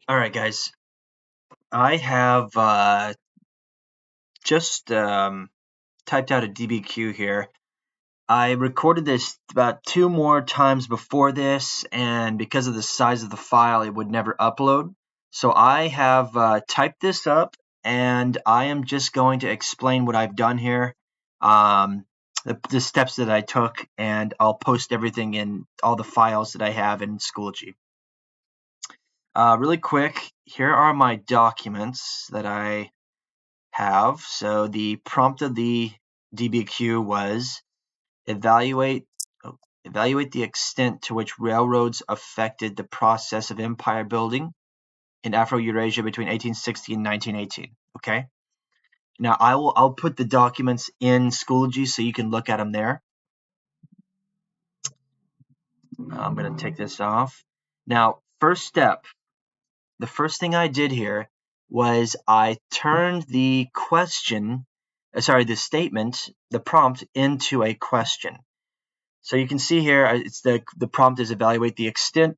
All right, guys. I have just typed out a DBQ here. I recorded this about 2 more times before this, and because of the size of the file, it would never upload. So I have typed this up, and I am just going to explain what I've done here, the steps that I took, and I'll post everything in all the files that I have in Schoology. Really quick, here are my documents that I have. So the prompt of the DBQ was evaluate the extent to which railroads affected the process of empire building in Afro-Eurasia between 1860 and 1918. Okay. Now I'll put the documents in Schoology so you can look at them there. I'm going to take this off. Now, first step, the first thing I did here was I turned the statement, the prompt, into a question. So you can see here, it's the prompt is evaluate the extent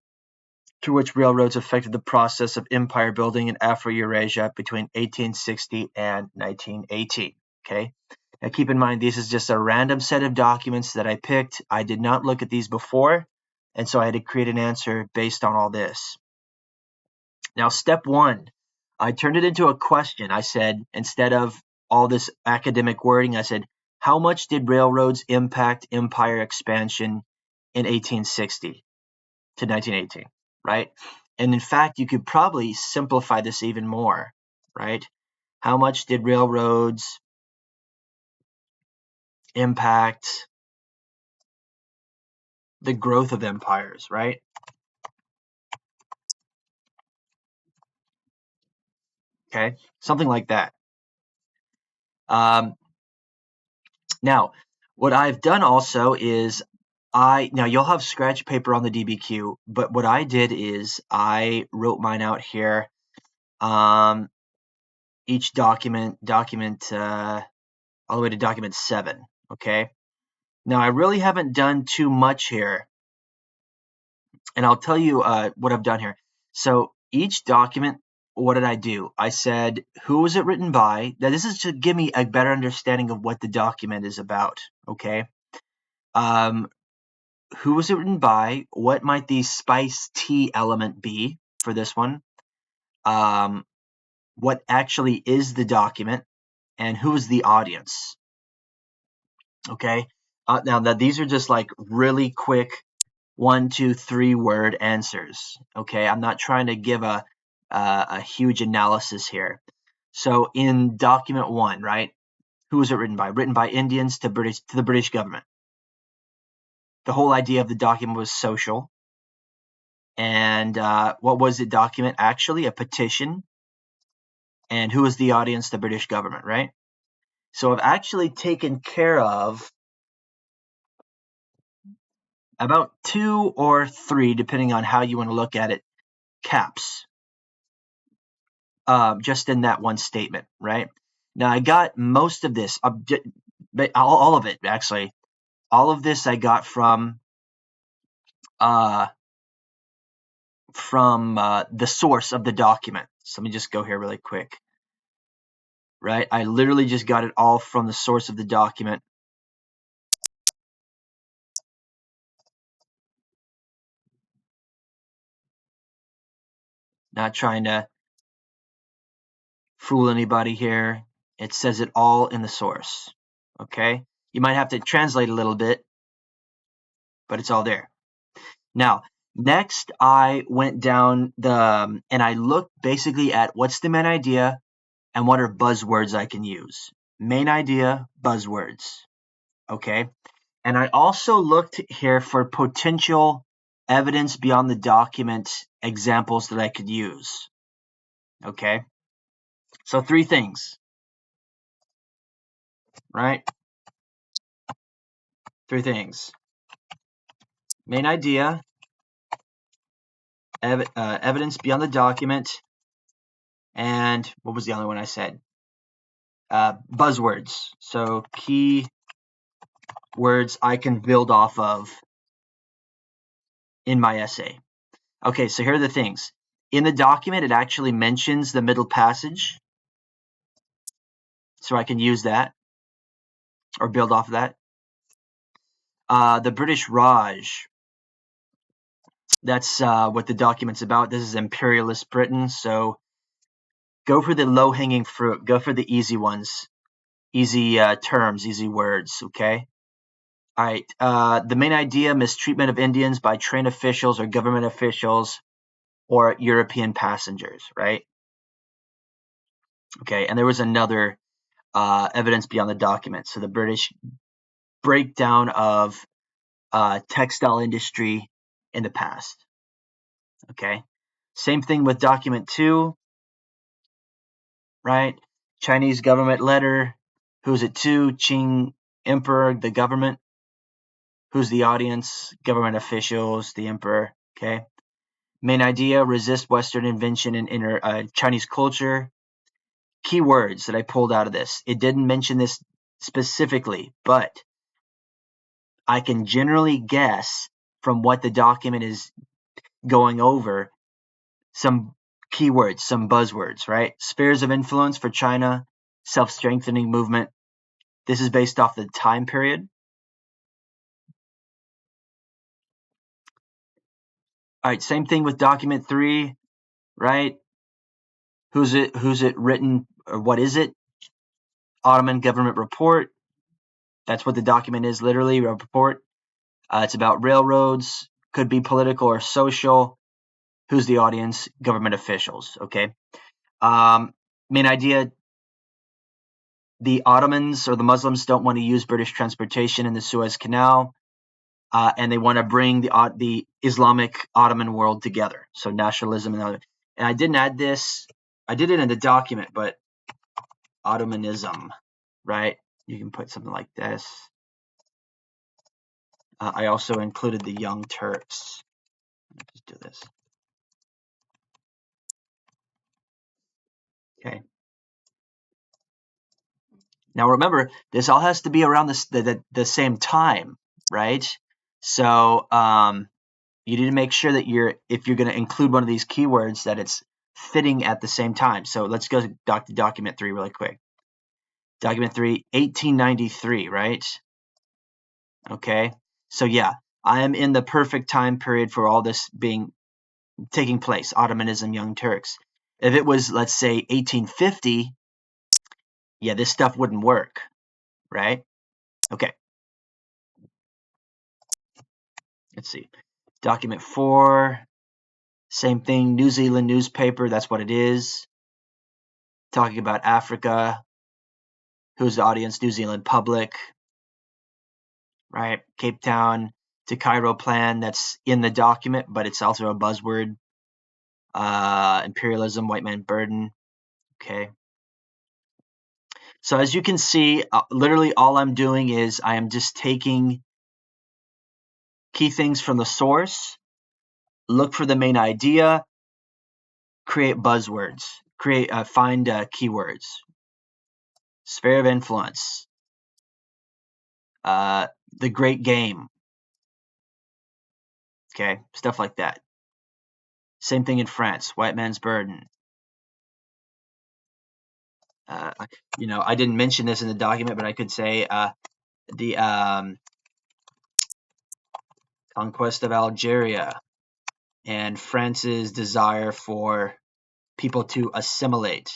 to which railroads affected the process of empire building in Afro-Eurasia between 1860 and 1918. Okay. Now keep in mind, this is just a random set of documents that I picked. I did not look at these before, and so I had to create an answer based on all this. Now, step one, I turned it into a question. I said, instead of all this academic wording, I said, how much did railroads impact empire expansion in 1860 to 1918, right? And in fact, you could probably simplify this even more, right? How much did railroads impact the growth of empires, right? Okay, something like that. Now, what I've done also is now you'll have scratch paper on the DBQ, but what I did is I wrote mine out here. Each document all the way to document 7. Okay. Now I really haven't done too much here, and I'll tell you what I've done here. So each document, what did I do? I said, who was it written by? Now this is to give me a better understanding of what the document is about. Okay. Who was it written by? What might the spice tea element be for this one? What actually is the document? And who is the audience? Okay. Now that these are just like really quick 1, 2, 3 word answers. Okay. I'm not trying to give a huge analysis here. So in document 1, right? Who was it written by? Written by Indians to the British government. The whole idea of the document was social. And what was the document actually? A petition. And who was the audience? The British government, right? So I've actually taken care of about 2 or 3, depending on how you want to look at it, caps, just in that one statement, right? Now I got most of this, all of it actually. All of this I got from the source of the document. So let me just go here really quick. Right, I literally just got it all from the source of the document. Not trying to fool anybody here. It says it all in the source. Okay, you might have to translate a little bit, but it's all there. Now, next I went down and I looked basically at what's the main idea and what are buzzwords I can use. Main idea, buzzwords. Okay, and I also looked here for potential evidence beyond the document examples that I could use. Okay, so 3 things, right? 3 things. Main idea, evidence beyond the document, and what was the other one I said? Buzzwords. So key words I can build off of in my essay. Okay, so here are the things. in the document, it actually mentions the middle passage. So I can use that or build off of that. The British Raj. That's what the document's about. This is imperialist Britain. So go for the low-hanging fruit. Go for the easy ones. Easy terms, easy words, okay? All right. The main idea, mistreatment of Indians by train officials or government officials or European passengers, right? Okay, and there was another evidence beyond the document. So the British breakdown of textile industry in the past. Okay, same thing with document 2, right? Chinese government letter. Who's it to? Qing Emperor, the government. Who's the audience? Government officials, the emperor. Okay. Main idea: resist Western invention in Chinese culture. Keywords that I pulled out of this. It didn't mention this specifically, but I can generally guess from what the document is going over some keywords, some buzzwords, right? Spheres of influence for China, self-strengthening movement. This is based off the time period. All right, same thing with document 3, right? Who's it written, or what is it? Ottoman government report. That's what the document is, literally, a report. It's about railroads, could be political or social. Who's the audience? Government officials, okay? Main idea, the Ottomans or the Muslims don't want to use British transportation in the Suez Canal, and they want to bring the Islamic Ottoman world together. So nationalism and other. And I didn't add this. I did it in the document, but Ottomanism, right? You can put something like this. I also included the Young Turks. Let's do this. Okay. Now remember, this all has to be around the same time, right? So you need to make sure that if you're going to include one of these keywords, that it's fitting at the same time. So let's go to document 3 really quick. Document 3, 1893, right? Okay. So yeah, I am in the perfect time period for all this taking place, Ottomanism, Young Turks. If it was, let's say, 1850, yeah, this stuff wouldn't work, right? Okay. Let's see. Document 4, same thing, New Zealand newspaper, that's what it is. Talking about Africa. Who's the audience? New Zealand public, right? Cape Town to Cairo plan, that's in the document, but it's also a buzzword. Imperialism, white man burden. Okay. So as you can see, literally all I'm doing is I am just taking key things from the source, look for the main idea, create buzzwords, find keywords. Sphere of influence, the great game, okay, stuff like that. Same thing in France, white man's burden. I didn't mention this in the document, but I could say the conquest of Algeria and France's desire for people to assimilate.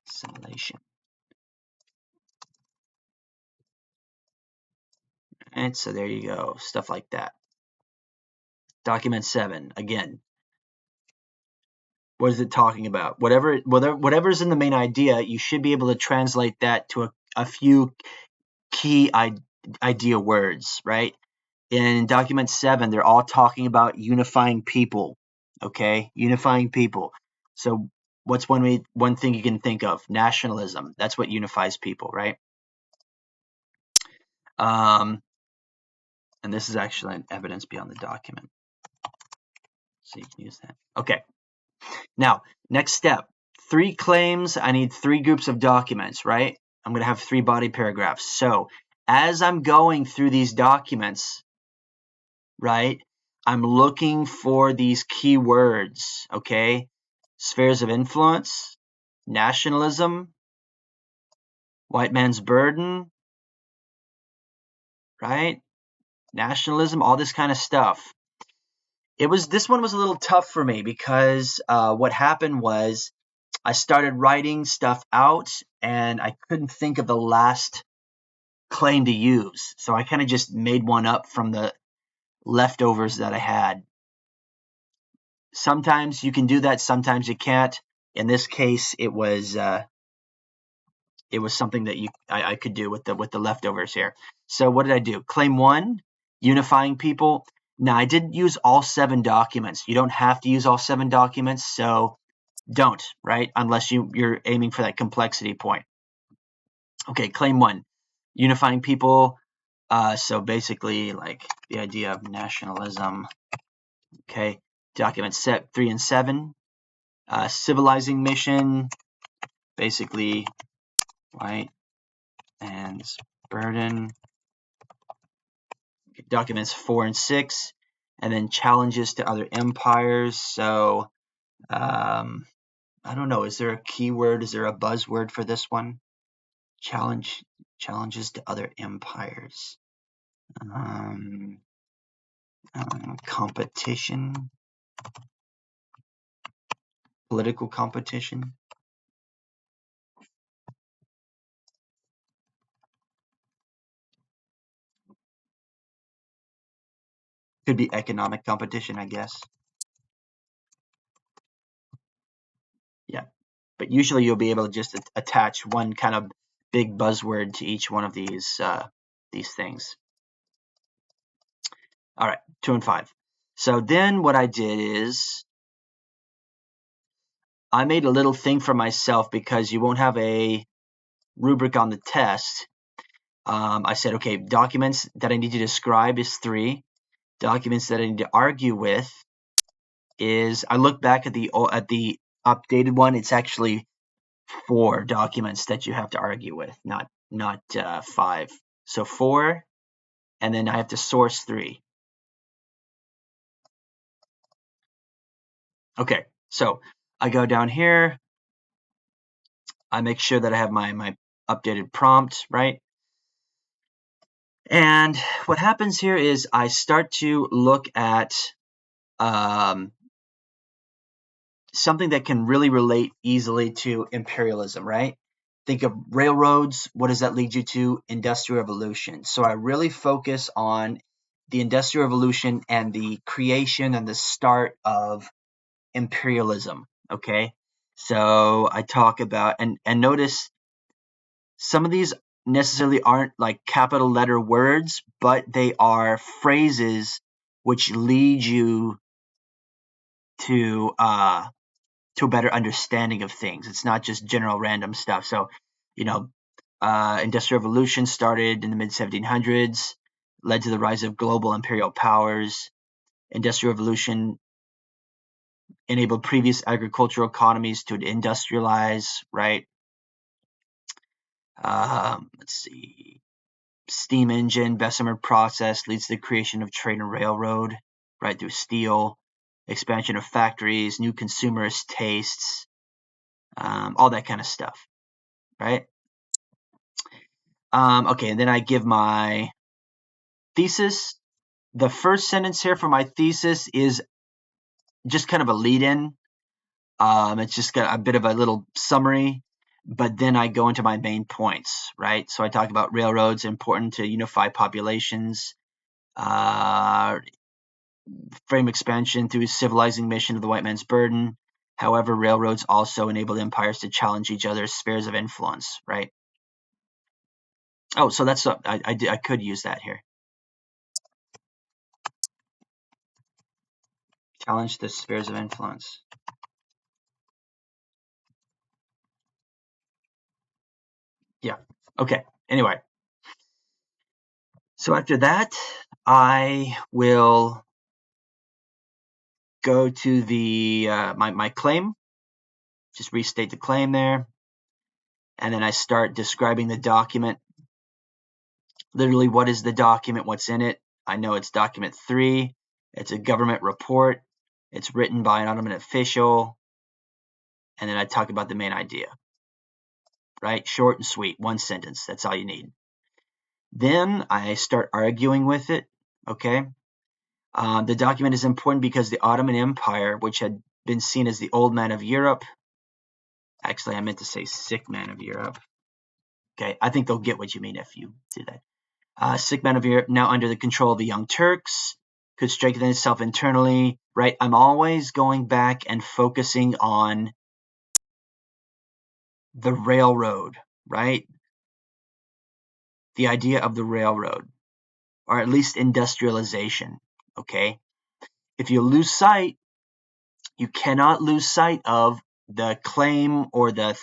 Assimilation. And so there you go, stuff like that. Document 7, again, what is it talking about? Whatever's in the main idea, you should be able to translate that to a few key idea words, right? In document 7, they're all talking about unifying people, okay? Unifying people. So what's one thing you can think of? Nationalism. That's what unifies people, right? And this is actually an evidence beyond the document. So you can use that. Okay. Now, next step. 3 claims. I need 3 groups of documents, right? I'm going to have 3 body paragraphs. So as I'm going through these documents, right, I'm looking for these keywords, okay? Spheres of influence, nationalism, white man's burden, right? Nationalism, all this kind of stuff. This one was a little tough for me because what happened was I started writing stuff out and I couldn't think of the last claim to use. So I kind of just made one up from the leftovers that I had. Sometimes you can do that, sometimes you can't. In this case, it was something that I could do with the leftovers here. So what did I do? Claim 1, unifying people. Now I didn't use all 7 documents. You don't have to use all 7 documents, so don't, right? Unless you're aiming for that complexity point. Okay, claim 1, unifying people. So basically, like the idea of nationalism. Okay, documents set 3 and 7. Civilizing mission, basically white man's burden. Documents 4 and 6, and then challenges to other empires. So I don't know. Is there a keyword? Is there a buzzword for this one? Challenges to other empires. Competition. Political competition. Could be economic competition, I guess. Yeah. But usually you'll be able to just attach one kind of big buzzword to each one of these things. All right, 2 and 5. So then what I did is I made a little thing for myself because you won't have a rubric on the test. I said, okay, documents that I need to describe is 3. Documents that I need to argue with is, I look back at the updated one, it's actually 4 documents that you have to argue with, not 5. So 4, and then I have to source 3. Okay, so I go down here, I make sure that I have my updated prompt, right? And what happens here is I start to look at something that can really relate easily to imperialism, right? Think of railroads. What does that lead you to? Industrial revolution. So I really focus on the Industrial Revolution and the creation and the start of imperialism, okay? So I talk about, and notice some of these necessarily aren't like capital letter words, but they are phrases which lead you to a better understanding of things. It's not just general random stuff. So, Industrial Revolution started in the mid 1700s, led to the rise of global imperial powers. Industrial Revolution enabled previous agricultural economies to industrialize, right? Let's see. Steam engine, Bessemer process leads to the creation of train and railroad, right, through steel, expansion of factories, new consumerist tastes, all that kind of stuff, right? Okay, and then I give my thesis. The first sentence here for my thesis is just kind of a lead-in. It's just got a bit of a little summary, but then I go into my main points, right? So I talk about railroads important to unify populations, frame expansion through civilizing mission of the white man's burden. However, railroads also enabled empires to challenge each other's spheres of influence, right? Oh, so that's I could use that here. Challenge the spheres of influence. Yeah. Okay. Anyway. So after that, I will go to the my claim. Just restate the claim there. And then I start describing the document. Literally, what is the document? What's in it? I know it's document 3. It's a government report. It's written by an Ottoman official. And then I talk about the main idea, right? Short and sweet, one sentence. That's all you need. Then I start arguing with it, okay? The document is important because the Ottoman Empire, which had been seen as the old man of Europe, actually I meant to say sick man of Europe. Okay, I think they'll get what you mean if you do that. Sick man of Europe, now under the control of the Young Turks, could strengthen itself internally, right? I'm always going back and focusing on the railroad, right? The idea of the railroad, or at least industrialization, okay? If you lose sight, you cannot lose sight of the claim or the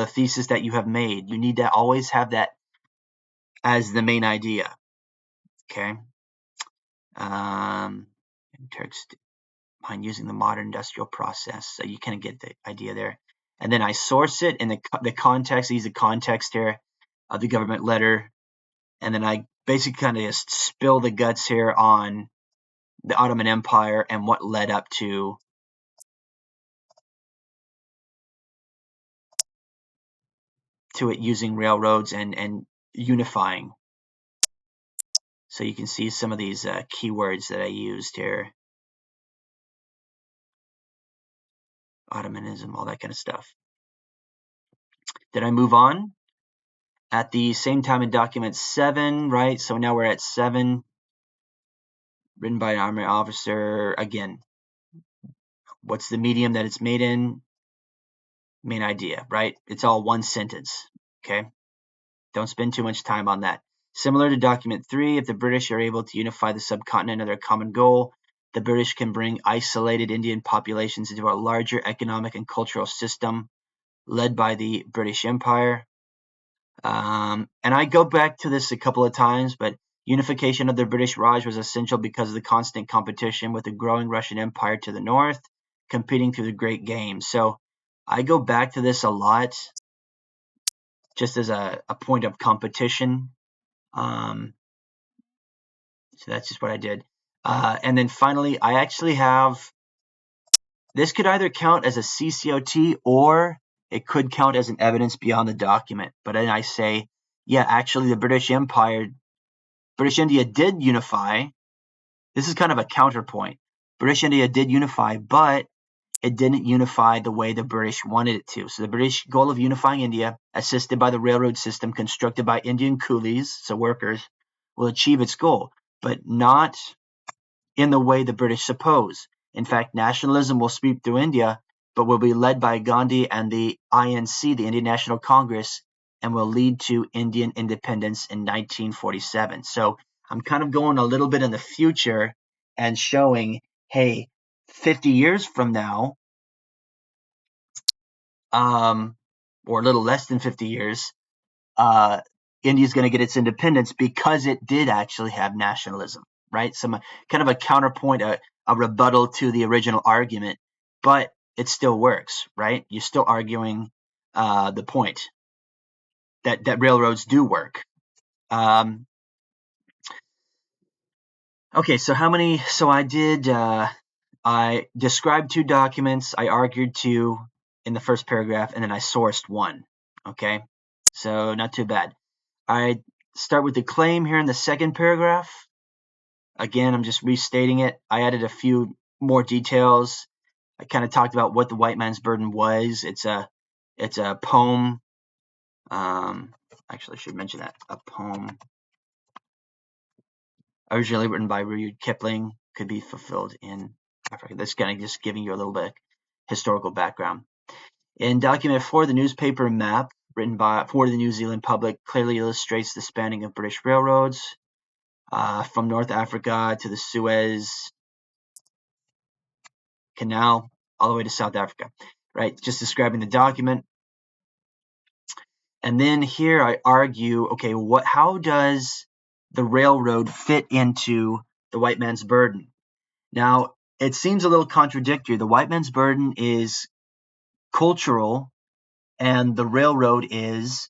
thesis that you have made. You need to always have that as the main idea, okay? Turks behind using the modern industrial process, so you kind of get the idea there. And then I source it in the context. I use the context here of the government letter, and then I basically kind of just spill the guts here on the Ottoman Empire and what led up to it using railroads and unifying. So you can see some of these keywords that I used here. Ottomanism, all that kind of stuff. Then I move on. At the same time in document 7, right? So now we're at 7, written by an army officer. Again, what's the medium that it's made in? Main idea, right? It's all one sentence, okay? Don't spend too much time on that. Similar to document 3, if the British are able to unify the subcontinent of their common goal, the British can bring isolated Indian populations into a larger economic and cultural system led by the British Empire. And I go back to this a couple of times, but unification of the British Raj was essential because of the constant competition with the growing Russian Empire to the north, competing through the Great Game. So I go back to this a lot, just as a point of competition. So that's just what I did. And then finally, I actually have, this could either count as a CCOT or it could count as an evidence beyond the document. But then I say, yeah, actually the British India did unify. This is kind of a counterpoint. British India did unify, but it didn't unify the way the British wanted it to. So the British goal of unifying India, assisted by the railroad system constructed by Indian coolies, so workers, will achieve its goal, but not in the way the British suppose. In fact, nationalism will sweep through India, but will be led by Gandhi and the INC, the Indian National Congress, and will lead to Indian independence in 1947. So I'm kind of going a little bit in the future and showing, hey, 50 years from now, or a little less than 50 years, India's going to get its independence because it did actually have nationalism, right? Some kind of a counterpoint, a rebuttal to the original argument, but it still works, right? You're still arguing the point that railroads do work. Okay, so I described 2 documents, I argued 2 in the first paragraph, and then I sourced 1, okay? So not too bad. I start with the claim here in the second paragraph. Again, I'm just restating it. I added a few more details. I kind of talked about what the white man's burden was. It's a poem. Actually, I should mention that. A poem originally written by Rudyard Kipling, could be fulfilled in Africa. That's kind of just giving you a little bit of historical background. In document 4, the newspaper map written for the New Zealand public clearly illustrates the spanning of British railroads from North Africa to the Suez Canal, all the way to South Africa, right? Just describing the document. And then here I argue, okay, how does the railroad fit into the white man's burden? Now, it seems a little contradictory. The white man's burden is cultural, and the railroad is,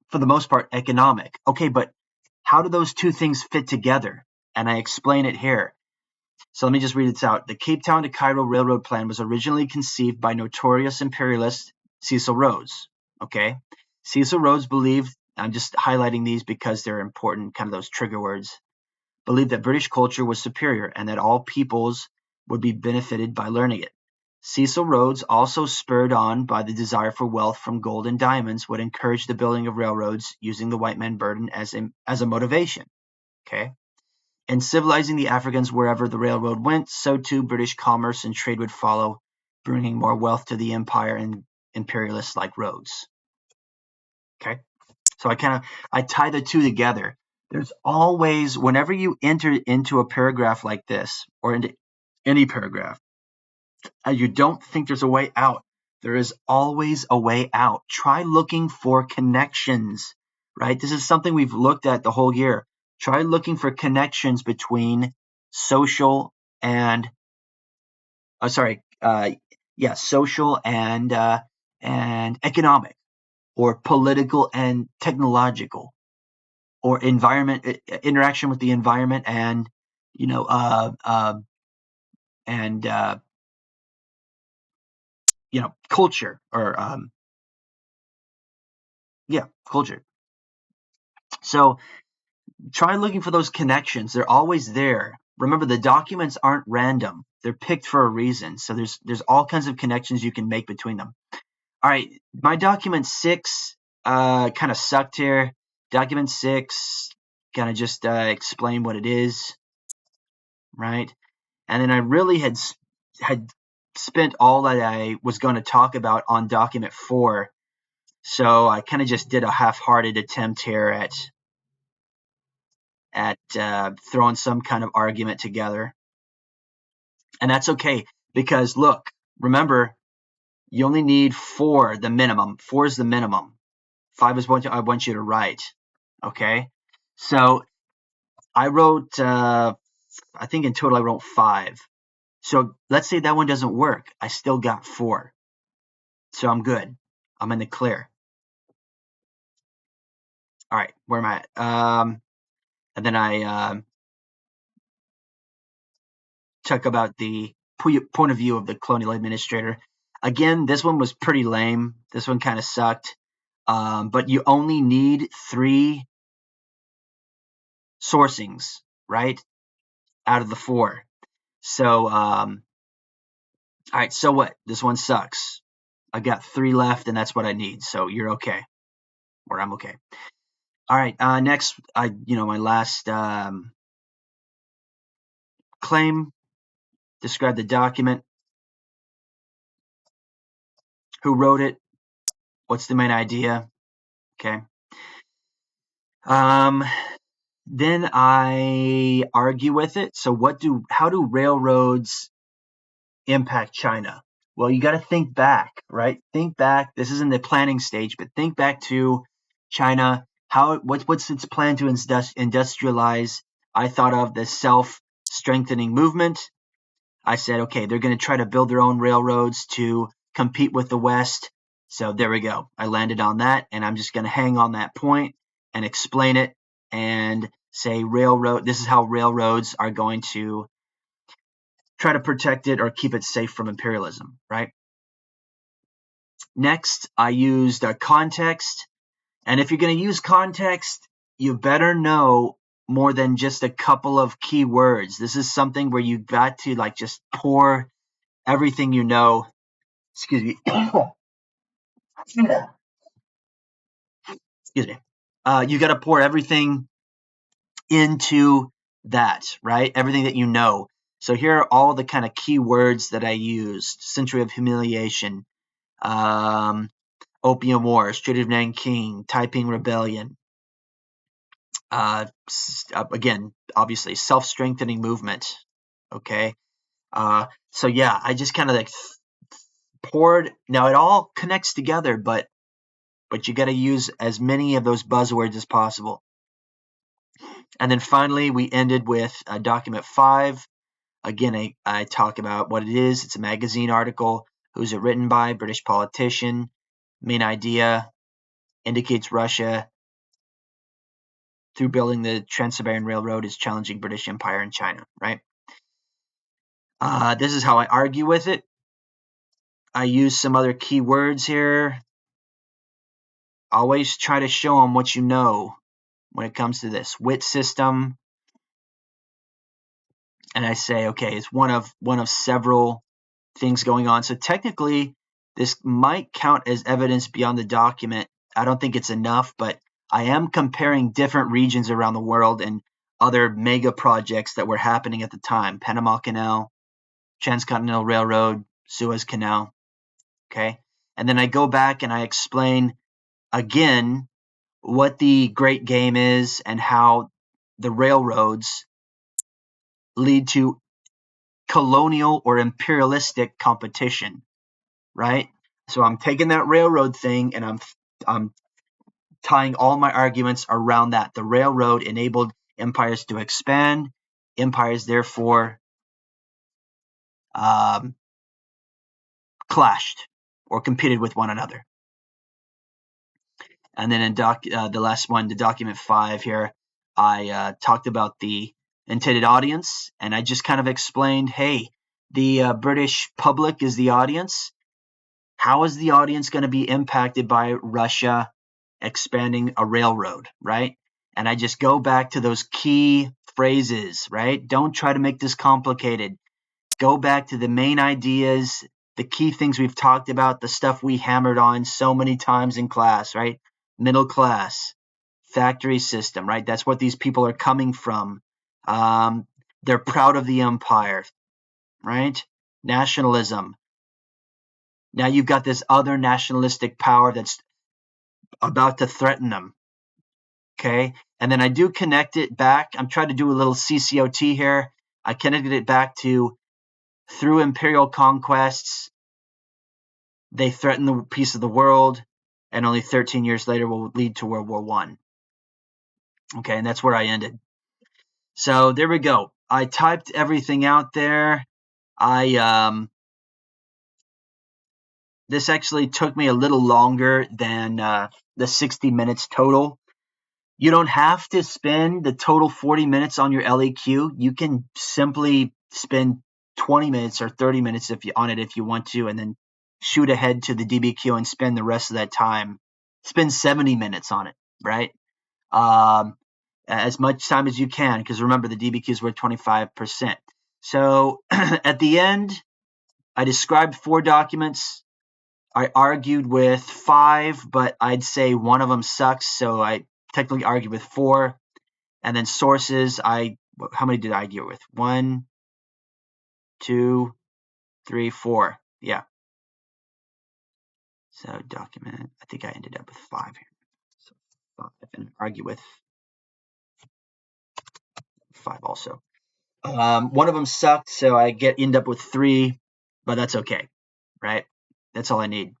for the most part, economic. Okay, but how do those two things fit together? and I explain it here. So let me just read this out. The Cape Town to Cairo Railroad Plan was originally conceived by notorious imperialist Cecil Rhodes. Okay, Cecil Rhodes believed, I'm just highlighting these because they're important, kind of those trigger words, believed that British culture was superior and that all peoples would be benefited by learning it. Cecil Rhodes, also spurred on by the desire for wealth from gold and diamonds, would encourage the building of railroads using the white man burden as a motivation. Okay. And civilizing the Africans wherever the railroad went, so too British commerce and trade would follow, bringing more wealth to the empire and imperialists like Rhodes. Okay. So I tie the two together. There's always, whenever you enter into a paragraph like this, or into any paragraph, and you don't think there's a way out, there is always a way out. Try looking for connections, right? This is something we've looked at the whole year. Try looking for connections between social and, social and economic, or political and technological, or environment, interaction with the environment, and you know and culture, or culture. So try looking for those connections. They're always there. Remember, the documents aren't random. They're picked for a reason. So there's all kinds of connections you can make between them. All right, my document 6 kind of sucked here. Document 6 kind of just explain what it is, right? And then I really had spent all that I was going to talk about on document 4. So I kind of just did a half-hearted attempt here at throwing some kind of argument together. And that's okay, because look, remember, you only need 4, the minimum. 4 is the minimum. 5 is what I want you to write. Okay? So I wrote, I think in total I wrote 5. So let's say that one doesn't work. I still got 4. So I'm good. I'm in the clear. All right, where am I at? And then I talk about the point of view of the colonial administrator. Again, this one was pretty lame. This one kind of sucked. But you only need 3 sourcings, right, out of the 4. So, all right, so what? This one sucks. I got 3 left, and that's what I need. So you're okay, or I'm okay. All right, next, my last claim. Describe the document. Who wrote it? What's the main idea? Okay. Then I argue with it. So how do railroads impact China? Well, you got to think back, right? Think back. This is in the planning stage, but think back to China. What's its plan to industrialize? I thought of the self-strengthening movement. I said, okay, they're going to try to build their own railroads to compete with the West. So there we go. I landed on that, and I'm just going to hang on that point and explain it and say this is how railroads are going to try to protect it or keep it safe from imperialism, right? Next, I used context. And if you're going to use context, you better know more than just a couple of key words. This is something where you got to just pour everything you know. Excuse me. Excuse me. You got to pour everything into that, right? Everything that you know. So here are all the kind of key words that I used: Century of Humiliation, Opium War, Strait of Nanking, Taiping Rebellion. Again, obviously, self-strengthening movement. Okay. So yeah, I just kind of poured. Now it all connects together, but you got to use as many of those buzzwords as possible. And then finally, we ended with document 5. Again, I talk about what it is. It's a magazine article. Who's it written by? British politician. Main idea: indicates Russia through building the Trans-Siberian Railroad is challenging British Empire and China, right? This is how I argue with it. I use some other key words here. Always try to show them what you know when it comes to this wit system. And I say, okay, it's one of several things going on. So technically, this might count as evidence beyond the document. I don't think it's enough, but I am comparing different regions around the world and other mega projects that were happening at the time. Panama Canal, Transcontinental Railroad, Suez Canal, okay? And then I go back and I explain again what the great game is and how the railroads lead to colonial or imperialistic competition, right? So I'm taking that railroad thing and I'm tying all my arguments around that. The railroad enabled empires to expand. Empires therefore clashed or competed with one another. And then in the last one, the document 5 here, I talked about the intended audience, and I just kind of explained, hey, the British public is the audience. How is the audience going to be impacted by Russia expanding a railroad, right? And I just go back to those key phrases, right? Don't try to make this complicated. Go back to the main ideas, the key things we've talked about, the stuff we hammered on so many times in class, right? Middle class, factory system, right? That's what these people are coming from. They're proud of the empire, right? Nationalism. Now you've got this other nationalistic power that's about to threaten them. Okay. And then I do connect it back. I'm trying to do a little CCOT here. I connected it back to through imperial conquests, they threaten the peace of the world, and only 13 years later will lead to World War I. Okay. And that's where I ended. So there we go. I typed everything out there. This actually took me a little longer than the 60 minutes total. You don't have to spend the total 40 minutes on your LEQ. You can simply spend 20 minutes or 30 minutes on it if you want to, and then shoot ahead to the DBQ and spend the rest of that time. Spend 70 minutes on it, right? As much time as you can, because remember, the DBQ is worth 25%. So at the end, I described 4 documents. I argued with 5, but I'd say one of them sucks, so I technically argued with 4. And then sources, how many did I argue with? 1, 2, 3, 4. Yeah. So document, I think I ended up with 5 here. So 5, and argue with 5 also. One of them sucked, so I end up with 3, but that's okay, right? That's all I need.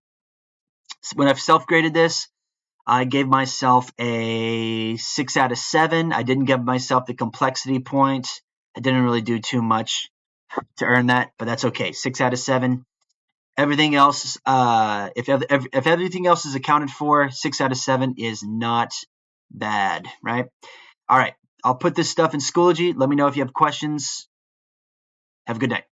So when I've self-graded this, I gave myself a 6 out of 7. I didn't give myself the complexity point. I didn't really do too much to earn that, but that's okay. 6 out of 7. Everything else, if everything else is accounted for, 6 out of 7 is not bad, right? All right. I'll put this stuff in Schoology. Let me know if you have questions. Have a good night.